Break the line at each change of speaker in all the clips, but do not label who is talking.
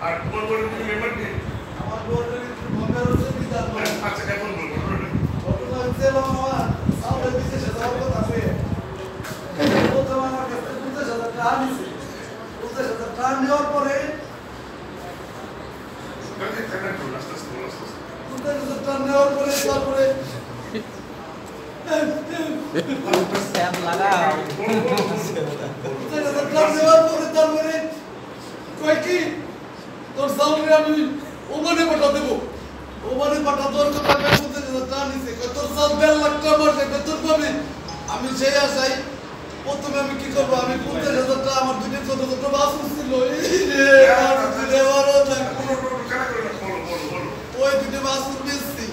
আর তোমার বড় মেম্বার কে?
আমার বড় মেম্বার হচ্ছে বিদার।
আচ্ছা এখন বলবো
ঘটনা হচ্ছে আমার সামনে বিদেশে যাওয়ার কথা আছে। প্রথম আমার কাছে 50,000 টাকা নিছে। 50,000 টাকা নেওয়ার পরে 50,000 টাকা নেওয়ার পরে তারপরে
স্যাপ লাগাও।
50,000 টাকা নেওয়ার পরে তারপরে কয় কি তোর সামনে আমি ওমানে পাঠা দেবো। ওমানে পাঠা দেওয়ার কথা 50,000 টাকা নিছে। কয় তোর সাল 1.5 লাখ টাকা মাসে বেতন পাবি। আমি সেই আশায় প্রথমে আমি কি করবো, আমি 50,000 টাকা আমার দুটো ছোট ছোট বাসন ছিল ওই দুটো বাসন বেচছি।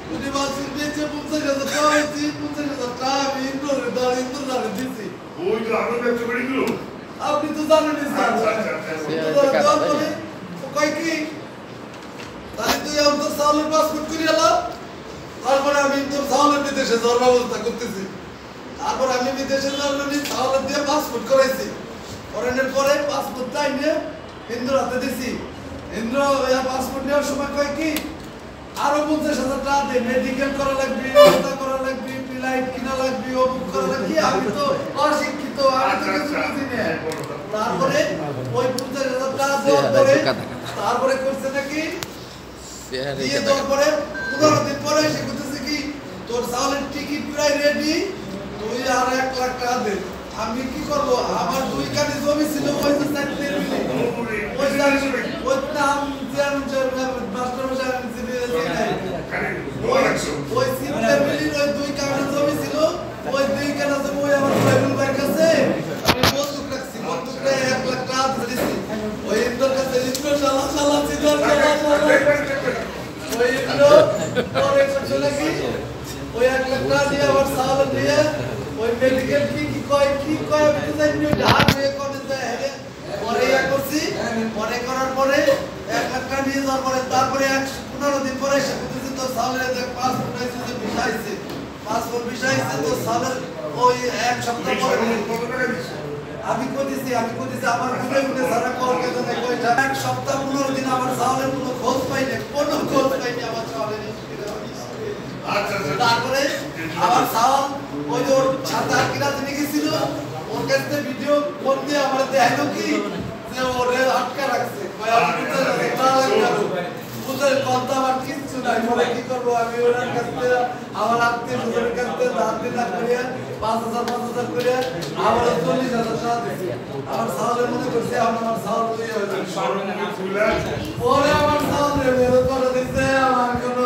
দুটো বাসন বেচে 50,000 টাকা হয়েছি। 50,000 টাকা আমি ইন্দোরে দিচ্ছি।
ওই তো আরো ব্যবসা করে দিল।
আপনি তো জানেনই স্যার। কয় কি তাহলে তুই আমার সাউলের পাসপোর্ট করে এলাম। তারপরে আমি তোর সাউলের বিদেশে যাওয়ার ব্যবস্থা করতেছি। তারপর আমি বিদেশে যাওয়ার জন্য সাউলের দিয়ে পাসপোর্ট করাইছি। করানোর পরে পাসপোর্টটা এনে ইন্দ্র হাতে দিছি। ইন্দ্র পাসপোর্ট নেওয়ার সময় কয় কি আরো 50,000 টাকা দে, মেডিকেল করা লাগবে, ওটা করা লাগবে, ফ্লাইট কিনা লাগবে, অমুক করা লাগবে। আমি তো অশিক্ষিত, আমি তো কিছু বুঝি না। তারপরে ওই 50,000 টাকা দেওয়ার পরে তারপরে করছে নাকি দিয়ে দেওয়ার পরে 15 দিন পরে এসে করতেছে কি তোর সাউলের টিকিট প্রায় রেডি, তুই আর 1 লাখ টাকা দে। আমি কি করব, আমার 2 কানি জমি ছিল ওই যে চাকরি ওই নাম মাস্টার মশাই আমি ওই সিমটা মিলির ওই 2 কানি জমি ছিল। ওই 2 কানি জমি ওই আমার ড্রাইভার ভাইয়ের কাছে আমি বন্দুক রাখছি। বন্দুকটা 1 লাখ টাকা ধরেছি। ওই ইন্দোর কাছে ইন্দো শালা শালা সিদার শালা ওই ইন্দো পরে করছে নাকি ওই 1 লাখ টাকা দিয়ে আবার সাল দিয়ে ওই মেডিকেল কি কয় আমি তো জানি না ঢাক হয়ে করে যায় হেরে পরে করছি। পরে করার পরে 1 লাখ টাকা নিয়ে যাওয়ার পরে তারপরে 15 দিন পরে এসে বলতেছে তোর সালের দেখ পাসপোর্ট আইছে, যে ভিসা আইছে, পাসপোর্ট ভিসা আইছে। তোর সালের ওই 1 সপ্তাহ পরে আমি কইতেছি আমার ঘুরে সারা কল কেন না কইটা 1 সপ্তাহ 15 দিন আমার সালের কোনো খোঁজ পাই না, কোনো খোঁজ পাই না আমার সালের। তারপরে আমার সাল ওই যে ওর ছাতা কিনা তিনি গেছিল, ওর কাছে ভিডিও ফোন দিয়ে আমার দেখালো কি যে ওরে আটকা রাখছে। বুঝলেন কথা আমার কিচ্ছু নাই। বলে কি করবো আমি ওনার কাছে আমার আত্মীয় স্বজনের কাছে ধার দিনা করিয়া 5,000 করিয়া আমার 40,000 টাকা দিয়েছি। আমার সালের মনে করছে আমার সাল পরে আমার সাল বেরো করে দিচ্ছে। আমার কোনো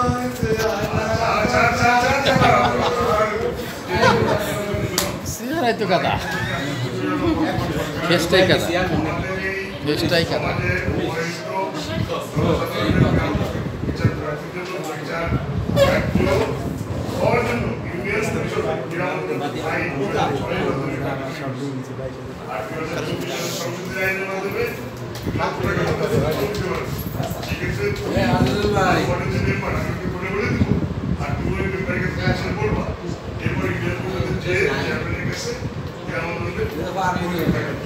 সিয়ারাই তো কথা ফেস্টাই কথা ফেস্টাই কথা
আর